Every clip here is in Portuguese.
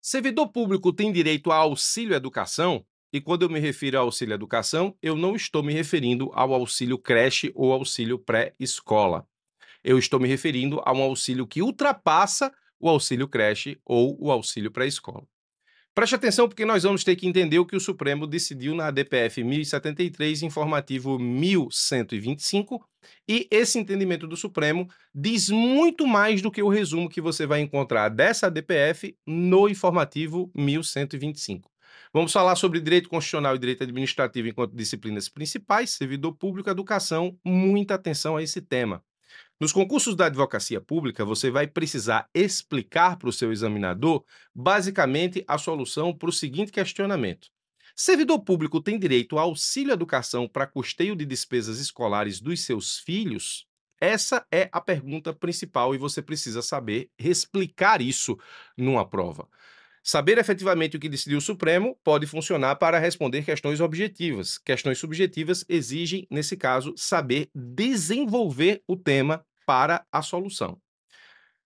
Servidor público tem direito a auxílio educação? E quando eu me refiro a auxílio educação, eu não estou me referindo ao auxílio creche ou auxílio pré-escola. Eu estou me referindo a um auxílio que ultrapassa o auxílio creche ou o auxílio pré-escola. Preste atenção porque nós vamos ter que entender o que o Supremo decidiu na DPF 1073, informativo 1125, e esse entendimento do Supremo diz muito mais do que o resumo que você vai encontrar dessa DPF no informativo 1125. Vamos falar sobre direito constitucional e direito administrativo enquanto disciplinas principais, servidor público, educação, muita atenção a esse tema. Nos concursos da advocacia pública, você vai precisar explicar para o seu examinador, basicamente, a solução para o seguinte questionamento: servidor público tem direito a auxílio educação para custeio de despesas escolares dos seus filhos? Essa é a pergunta principal e você precisa saber explicar isso numa prova. Saber efetivamente o que decidiu o Supremo pode funcionar para responder questões objetivas. Questões subjetivas exigem, nesse caso, saber desenvolver o tema para a solução.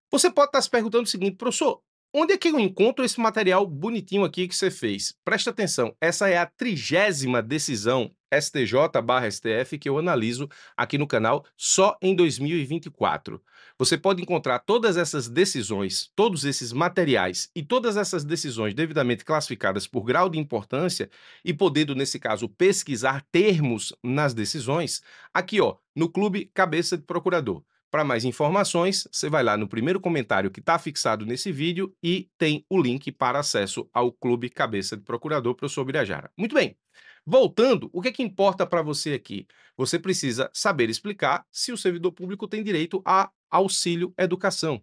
Você pode estar se perguntando o seguinte: professor, onde é que eu encontro esse material bonitinho aqui que você fez? Presta atenção, essa é a 30ª decisão STJ/STF que eu analiso aqui no canal só em 2024. Você pode encontrar todas essas decisões, todos esses materiais e todas essas decisões devidamente classificadas por grau de importância e podendo, nesse caso, pesquisar termos nas decisões, aqui ó, no Clube Cabeça de Procurador. Para mais informações, você vai lá no primeiro comentário que está fixado nesse vídeo e tem o link para acesso ao Clube Cabeça de Procurador, professor Birajara. Muito bem, voltando, o que é que importa para você aqui? Você precisa saber explicar se o servidor público tem direito a auxílio educação.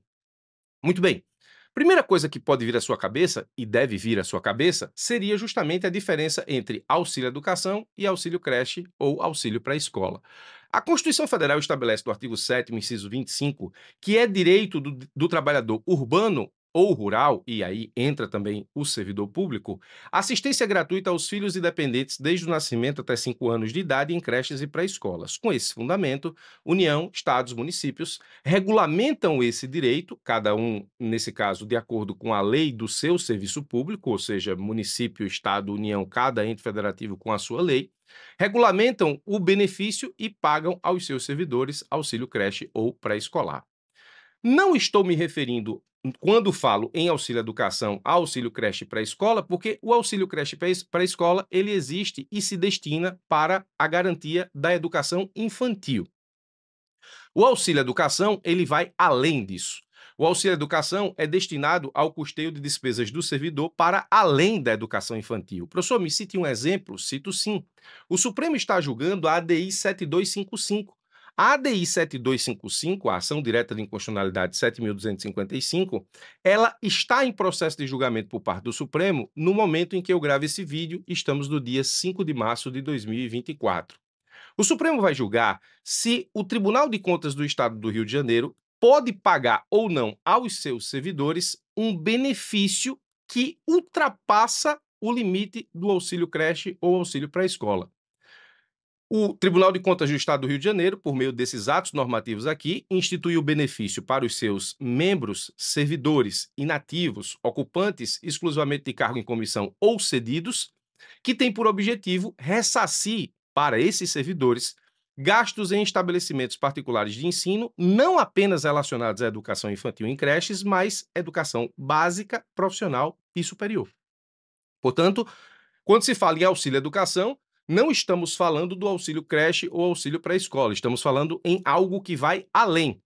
Muito bem. Primeira coisa que pode vir à sua cabeça, e deve vir à sua cabeça, seria justamente a diferença entre auxílio educação e auxílio creche ou auxílio pré-escola. A Constituição Federal estabelece no artigo 7º, inciso 25, que é direito do trabalhador urbano ou rural, e aí entra também o servidor público, assistência gratuita aos filhos e dependentes desde o nascimento até 5 anos de idade em creches e pré-escolas. Com esse fundamento, União, Estados, municípios regulamentam esse direito, cada um, nesse caso, de acordo com a lei do seu serviço público, ou seja, município, Estado, União, cada ente federativo com a sua lei, regulamentam o benefício e pagam aos seus servidores auxílio creche ou pré-escolar. Não estou me referindo, quando falo em auxílio educação, a auxílio creche pré-escola, porque o auxílio creche pré-escola, ele existe e se destina para a garantia da educação infantil. O auxílio educação, ele vai além disso. O auxílio educação é destinado ao custeio de despesas do servidor para além da educação infantil. Professor, me cite um exemplo? Cito sim. O Supremo está julgando a ADI 7255. A ADI 7255, a Ação Direta de Inconstitucionalidade 7.255, ela está em processo de julgamento por parte do Supremo no momento em que eu gravo esse vídeo, estamos no dia 5 de março de 2024. O Supremo vai julgar se o Tribunal de Contas do Estado do Rio de Janeiro pode pagar ou não aos seus servidores um benefício que ultrapassa o limite do auxílio creche ou auxílio pré-escola. O Tribunal de Contas do Estado do Rio de Janeiro, por meio desses atos normativos aqui, instituiu o benefício para os seus membros, servidores, inativos, ocupantes exclusivamente de cargo em comissão ou cedidos, que tem por objetivo ressarcir para esses servidores gastos em estabelecimentos particulares de ensino, não apenas relacionados à educação infantil em creches, mas educação básica, profissional e superior. Portanto, quando se fala em auxílio educação, não estamos falando do auxílio creche ou auxílio pré-escola, estamos falando em algo que vai além.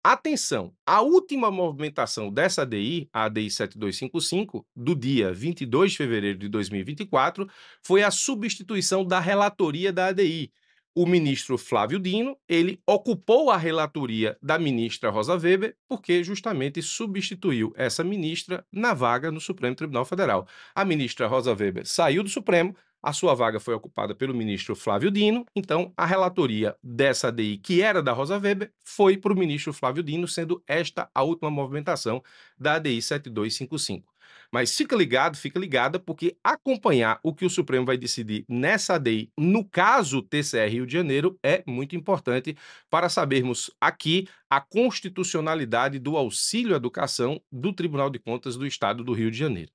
Atenção, a última movimentação dessa ADI, a ADI 7255, do dia 22 de fevereiro de 2024, foi a substituição da relatoria da ADI. O ministro Flávio Dino, ele ocupou a relatoria da ministra Rosa Weber, porque justamente substituiu essa ministra na vaga no Supremo Tribunal Federal. A ministra Rosa Weber saiu do Supremo, a sua vaga foi ocupada pelo ministro Flávio Dino, então a relatoria dessa ADI, que era da Rosa Weber, foi para o ministro Flávio Dino, sendo esta a última movimentação da ADI 7255. Mas fica ligada, porque acompanhar o que o Supremo vai decidir nessa ADI, no caso TCR Rio de Janeiro, é muito importante para sabermos aqui a constitucionalidade do auxílio à educação do Tribunal de Contas do Estado do Rio de Janeiro.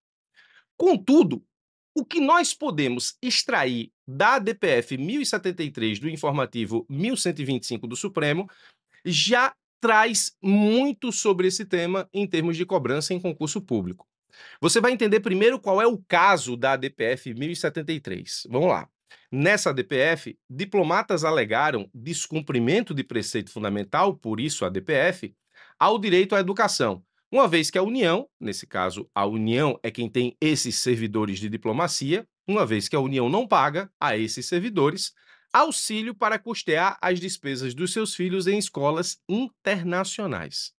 Contudo, o que nós podemos extrair da DPF 1073 do informativo 1125 do Supremo já traz muito sobre esse tema em termos de cobrança em concurso público. Você vai entender primeiro qual é o caso da DPF 1073. Vamos lá. Nessa DPF, diplomatas alegaram descumprimento de preceito fundamental, por isso a DPF, ao direito à educação, uma vez que a União, nesse caso, a União é quem tem esses servidores de diplomacia, uma vez que a União não paga a esses servidores auxílio para custear as despesas dos seus filhos em escolas internacionais.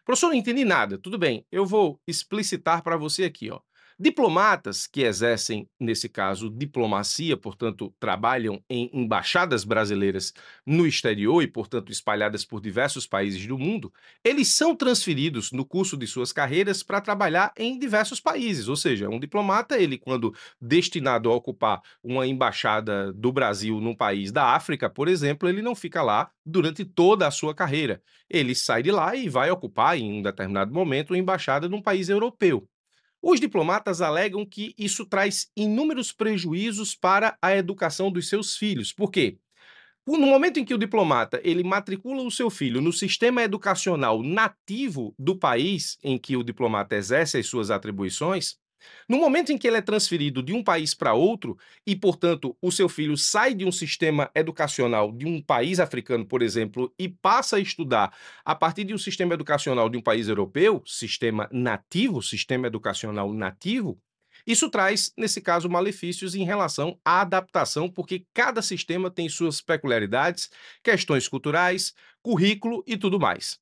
Professor, não entendi nada. Tudo bem, eu vou explicitar para você aqui, ó. Diplomatas que exercem, nesse caso, diplomacia, portanto, trabalham em embaixadas brasileiras no exterior e, portanto, espalhadas por diversos países do mundo, eles são transferidos no curso de suas carreiras para trabalhar em diversos países. Ou seja, um diplomata, ele, quando destinado a ocupar uma embaixada do Brasil num país da África, por exemplo, ele não fica lá durante toda a sua carreira. Ele sai de lá e vai ocupar, em um determinado momento, uma embaixada num país europeu. Os diplomatas alegam que isso traz inúmeros prejuízos para a educação dos seus filhos. Por quê? No momento em que o diplomata ele matricula o seu filho no sistema educacional nativo do país em que o diplomata exerce as suas atribuições, no momento em que ele é transferido de um país para outro e, portanto, o seu filho sai de um sistema educacional de um país africano, por exemplo, e passa a estudar a partir de um sistema educacional de um país europeu, sistema nativo, sistema educacional nativo, isso traz, nesse caso, malefícios em relação à adaptação, porque cada sistema tem suas peculiaridades, questões culturais, currículo e tudo mais.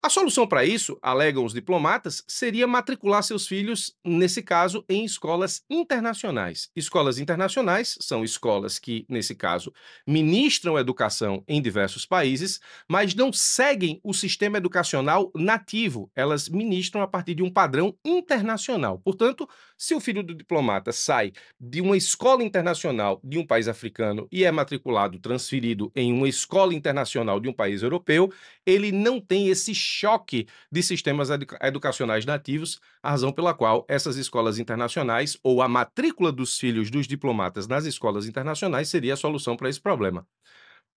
A solução para isso, alegam os diplomatas, seria matricular seus filhos, nesse caso, em escolas internacionais. Escolas internacionais são escolas que, nesse caso, ministram educação em diversos países, mas não seguem o sistema educacional nativo. Elas ministram a partir de um padrão internacional. Portanto, se o filho do diplomata sai de uma escola internacional de um país africano e é matriculado, transferido em uma escola internacional de um país europeu, ele não tem esse choque de sistemas educacionais nativos, a razão pela qual essas escolas internacionais ou a matrícula dos filhos dos diplomatas nas escolas internacionais seria a solução para esse problema.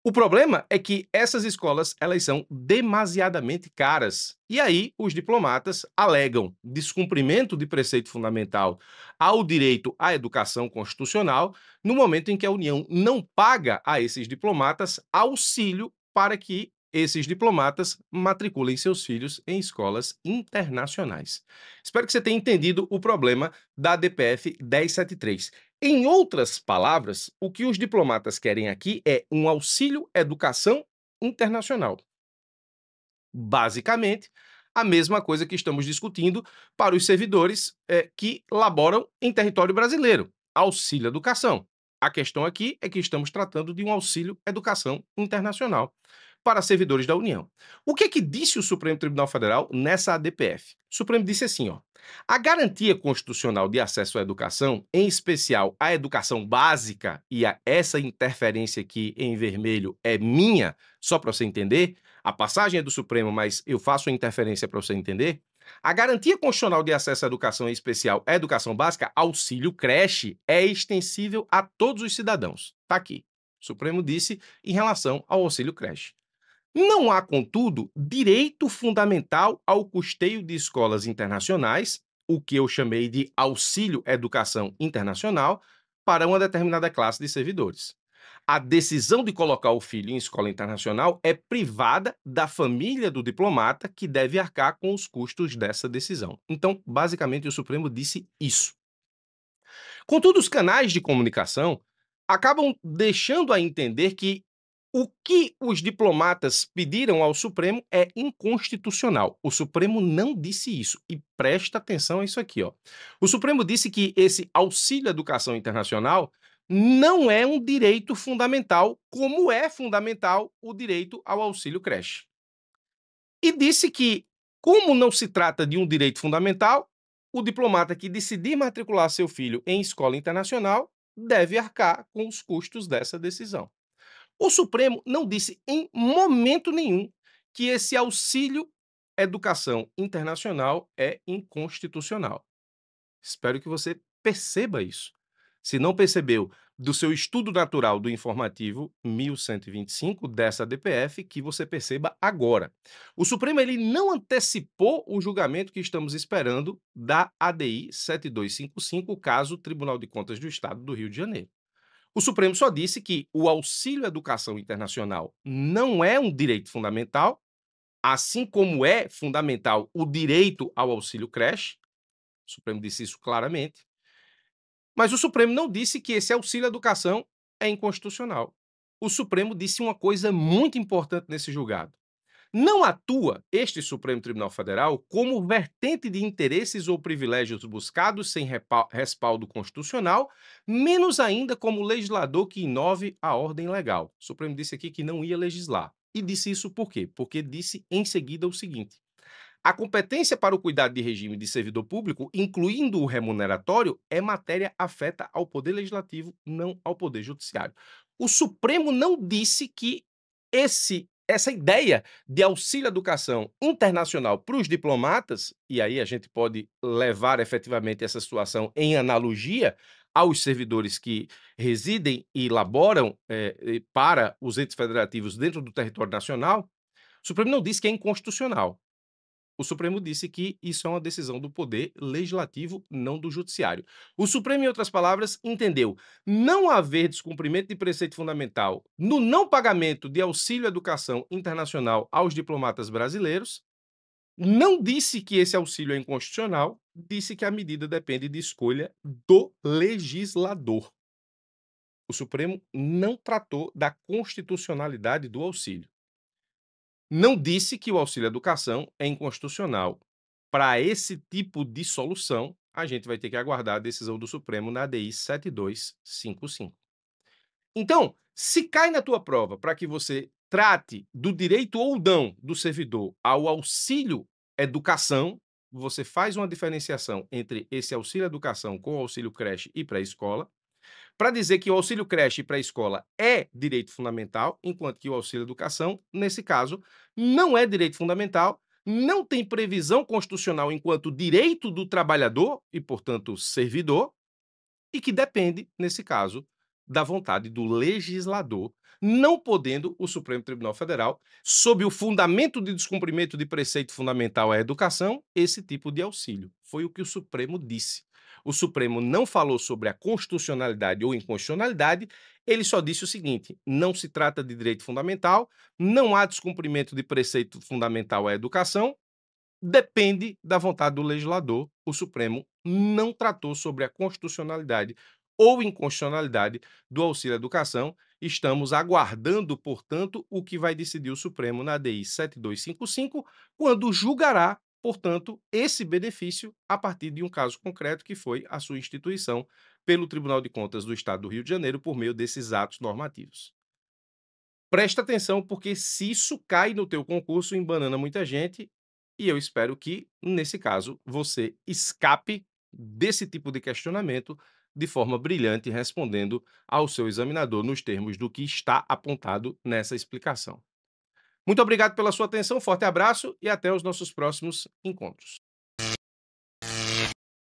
O problema é que essas escolas, elas são demasiadamente caras. E aí os diplomatas alegam descumprimento de preceito fundamental ao direito à educação constitucional, no momento em que a União não paga a esses diplomatas auxílio para que esses diplomatas matriculem seus filhos em escolas internacionais. Espero que você tenha entendido o problema da DPF 1073. Em outras palavras, o que os diplomatas querem aqui é um auxílio educação internacional. Basicamente, a mesma coisa que estamos discutindo para os servidores que laboram em território brasileiro, auxílio educação. A questão aqui é que estamos tratando de um auxílio educação internacional para servidores da União. O que é que disse o Supremo Tribunal Federal nessa ADPF? O Supremo disse assim, ó: a garantia constitucional de acesso à educação, em especial à educação básica, e essa interferência aqui em vermelho é minha, só para você entender, a passagem é do Supremo, mas eu faço a interferência para você entender. A garantia constitucional de acesso à educação, em especial à educação básica, auxílio creche, é extensível a todos os cidadãos. Está aqui. O Supremo disse em relação ao auxílio creche. Não há, contudo, direito fundamental ao custeio de escolas internacionais, o que eu chamei de auxílio educação internacional, para uma determinada classe de servidores. A decisão de colocar o filho em escola internacional é privada da família do diplomata, que deve arcar com os custos dessa decisão. Então, basicamente, o Supremo disse isso. Contudo, os canais de comunicação acabam deixando a entender que o que os diplomatas pediram ao Supremo é inconstitucional. O Supremo não disse isso. E presta atenção a isso aqui, ó. O Supremo disse que esse auxílio à educação internacional não é um direito fundamental, como é fundamental o direito ao auxílio creche. E disse que, como não se trata de um direito fundamental, o diplomata que decidir matricular seu filho em escola internacional deve arcar com os custos dessa decisão. O Supremo não disse em momento nenhum que esse auxílio educação internacional é inconstitucional. Espero que você perceba isso. Se não percebeu, do seu estudo natural do informativo 1125 dessa DPF, que você perceba agora. O Supremo ele não antecipou o julgamento que estamos esperando da ADI 7255, caso Tribunal de Contas do Estado do Rio de Janeiro. O Supremo só disse que o auxílio educação internacional não é um direito fundamental, assim como é fundamental o direito ao auxílio creche. O Supremo disse isso claramente. Mas o Supremo não disse que esse auxílio educação é inconstitucional. O Supremo disse uma coisa muito importante nesse julgado. Não atua este Supremo Tribunal Federal como vertente de interesses ou privilégios buscados sem respaldo constitucional, menos ainda como legislador que inove a ordem legal. O Supremo disse aqui que não ia legislar. E disse isso por quê? Porque disse em seguida o seguinte: a competência para o cuidado de regime de servidor público, incluindo o remuneratório, é matéria afeta ao Poder Legislativo, não ao Poder Judiciário. O Supremo não disse que essa ideia de auxílio educação internacional para os diplomatas, e aí a gente pode levar efetivamente essa situação em analogia aos servidores que residem e laboram para os entes federativos dentro do território nacional, o Supremo não disse que é inconstitucional. O Supremo disse que isso é uma decisão do poder legislativo, não do judiciário. O Supremo, em outras palavras, entendeu não haver descumprimento de preceito fundamental no não pagamento de auxílio educação internacional aos diplomatas brasileiros, não disse que esse auxílio é inconstitucional, disse que a medida depende de escolha do legislador. O Supremo não tratou da constitucionalidade do auxílio. Não disse que o auxílio educação é inconstitucional. Para esse tipo de solução, a gente vai ter que aguardar a decisão do Supremo na ADI 7255. Então, se cai na tua prova para que você trate do direito ou não do servidor ao auxílio educação, você faz uma diferenciação entre esse auxílio educação com o auxílio creche e pré-escola, para dizer que o auxílio creche e pré-escola é direito fundamental, enquanto que o auxílio educação, nesse caso, não é direito fundamental, não tem previsão constitucional enquanto direito do trabalhador e, portanto, servidor, e que depende, nesse caso, da vontade do legislador, não podendo o Supremo Tribunal Federal, sob o fundamento de descumprimento de preceito fundamental à educação, esse tipo de auxílio. Foi o que o Supremo disse. O Supremo não falou sobre a constitucionalidade ou inconstitucionalidade, ele só disse o seguinte: não se trata de direito fundamental, não há descumprimento de preceito fundamental à educação, depende da vontade do legislador. O Supremo não tratou sobre a constitucionalidade ou inconstitucionalidade do auxílio educação. Estamos aguardando, portanto, o que vai decidir o Supremo na ADI 7255, quando julgará, portanto, esse benefício a partir de um caso concreto que foi a sua instituição pelo Tribunal de Contas do Estado do Rio de Janeiro por meio desses atos normativos. Presta atenção, porque se isso cai no teu concurso, embanana muita gente, e eu espero que, nesse caso, você escape desse tipo de questionamento de forma brilhante, respondendo ao seu examinador nos termos do que está apontado nessa explicação. Muito obrigado pela sua atenção, forte abraço e até os nossos próximos encontros.